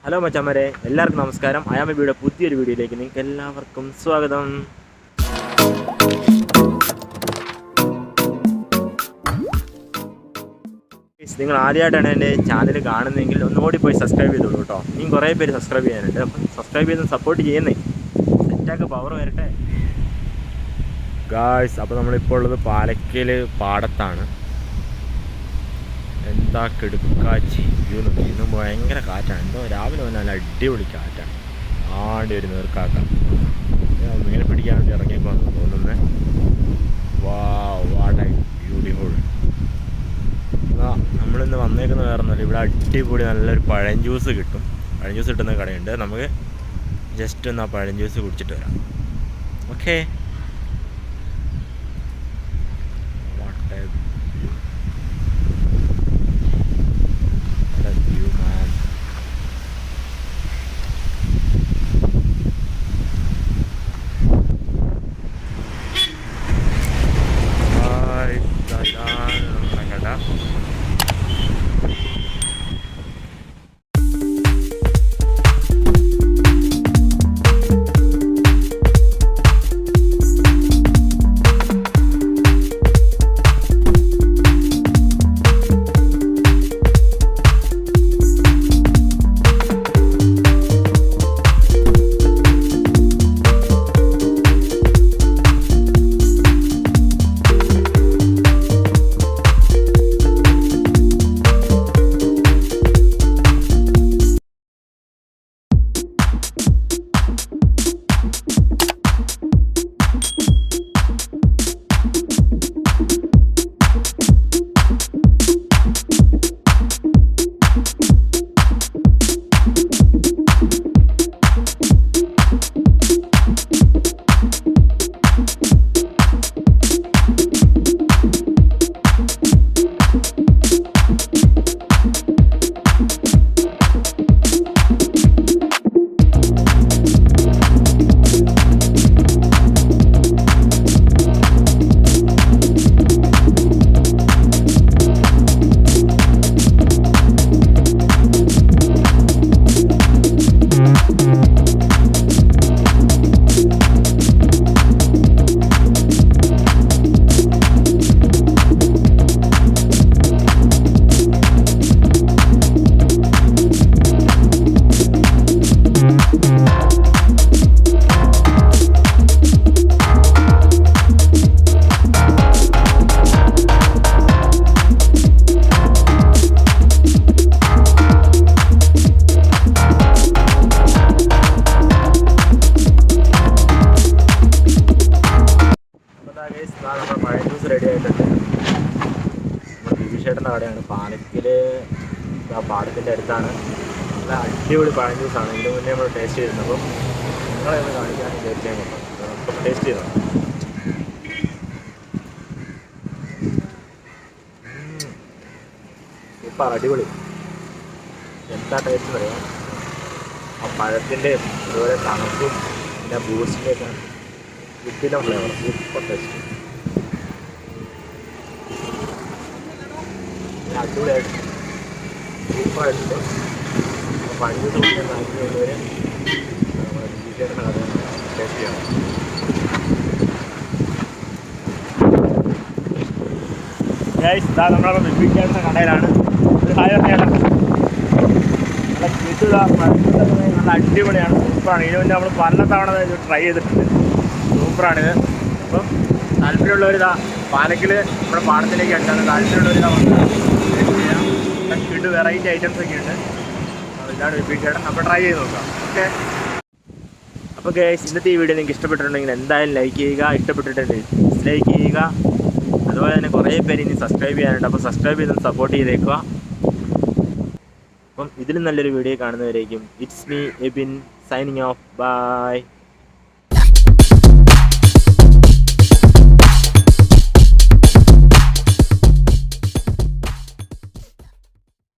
Hello മച്ചാമാരെ, എല്ലാവർക്കും നമസ്കാരം. അയാമബിയുടെ പുതിയൊരു വീഡിയോയിലേക്ക് നിങ്ങൾക്ക് എല്ലാവർക്കും സ്വാഗതം. നിങ്ങൾ ആദ്യമായിട്ടാണ് എൻ്റെ ചാനൽ കാണുന്നതെങ്കിൽ ഒന്നുകൂടി പോയി സബ്സ്ക്രൈബ് ചെയ്തോളൂ കേട്ടോ. ഇനിയും കുറേ പേര് സബ്സ്ക്രൈബ് ചെയ്യാനുണ്ട്. അപ്പം സബ്സ്ക്രൈബ് ചെയ്ത് സപ്പോർട്ട് ചെയ്യുന്നേ, സെറ്റാക്ക് പവർ വരട്ടെ ഗായ്സ്. അപ്പോൾ നമ്മളിപ്പോൾ ഉള്ളത് പാലക്കൽ പാടത്താണ്. എന്താ കിടുക്കാച്ചി വ്യൂ നോക്കി. ഇന്നും ഭയങ്കര കാറ്റാണ്. എന്തോ രാവിലെ വന്ന് നല്ല അടിപൊളി കാറ്റാണ്. ആണ്ടി ഒരു നേർക്കാക്ക മീൻ പിടിക്കാൻ വേണ്ടി ഇറങ്ങിയപ്പോഴാണ് തോന്നുന്നത്. What A beautiful. നമ്മളിന്ന് വന്നേക്കുന്ന വേറെ ഒന്നുമില്ല, ഇവിടെ അടിപൊളി നല്ലൊരു പഴം ജ്യൂസ് കിട്ടും. പഴം ജ്യൂസ് കിട്ടുന്ന കടയുണ്ട്. നമുക്ക് ജസ്റ്റ് ഒന്ന് ആ പഴം ജ്യൂസ് കുടിച്ചിട്ട് വരാം. ഓക്കെ. നമ്മുടെ പഴയ ജ്യൂസ് റെഡി ആയിട്ടുണ്ട്. നമ്മുടെ ബിബിഷേട്ടൻ്റെ കടയാണ് പാലക്കൽ. ആ പാടത്തിൻ്റെ അടുത്താണ്. നല്ല അടിപൊളി പഴം ജ്യൂസാണ്. ഇതിന് മുന്നേ നമ്മൾ ടേസ്റ്റ് ചെയ്തിരുന്നത്. അപ്പം നിങ്ങളെ ഒന്ന് കാണിക്കാൻ തീർച്ചയായും നോക്കാം. നമുക്ക് ടേസ്റ്റ് ചെയ്തോ. സൂപ്പർ, അടിപൊളി. എന്താ ടേസ്റ്റ് പറയാം. ആ പഴത്തിൻ്റെ അതുപോലെ തണുപ്പും പിന്നെ ബൂസ്റ്റിൻ്റെയൊക്കെ ഉപ്പിൻ്റെ ഫ്ലേവർ, സൂപ്പർ ടേസ്റ്റ്. അടിപൊളിയായിട്ട് സൂപ്പറായിട്ടുണ്ട്. പഴം ജ്യൂസ് കുടിക്കാൻ താല്പര്യമുള്ളവർ നമ്മുടെ ബിബിഷേട്ടൻ്റെ കട ടേസ്റ്റ് ചെയ്യണം. ഗൈസ്, ഇതാ നമ്മളെ ബിബിഷേട്ടൻ്റെ കടയിലാണ്. ഒരു ഹായ് ചേട്ടാ. നല്ല കിട്ടുക നല്ല അടിപൊളിയാണ്, സൂപ്പറാണ്. ഇതിന് മുന്നേ നമ്മൾ പല തവണ ട്രൈ ചെയ്തിട്ടുണ്ട്. സൂപ്പറാണിത്. അപ്പം താല്പര്യമുള്ളവരിതാ പാലക്കൽ നമ്മുടെ പാടത്തിലേക്ക് അടുത്താണ്. താല്പര്യമുള്ളവരിതാ വന്ന് കിട്ട് വെറൈറ്റി ഐറ്റംസ് ഒക്കെ ഉണ്ട്. ഇതാണ് ബിബിഷേട്ടൻ. അപ്പോൾ ട്രൈ ചെയ്ത് നോക്കാം. ഓക്കെ. അപ്പോൾ ഗൈസ്, ഇന്നത്തെ ഈ വീഡിയോ നിങ്ങൾക്ക് ഇഷ്ടപ്പെട്ടിട്ടുണ്ടെങ്കിൽ എന്തായാലും ലൈക്ക് ചെയ്യുക. ഇഷ്ടപ്പെട്ടിട്ടുണ്ട് ഡിസ്ലൈക്ക് ചെയ്യുക. അതുപോലെ തന്നെ കുറേ പേര് ഇനി സബ്സ്ക്രൈബ് ചെയ്യാനുണ്ട്. അപ്പോൾ സബ്സ്ക്രൈബ് ചെയ്ത് സപ്പോർട്ട് ചെയ്തേക്കുക. അപ്പം ഇതിലും നല്ലൊരു വീഡിയോ കാണുന്നവരേക്കും it's me Ebin signing off. By.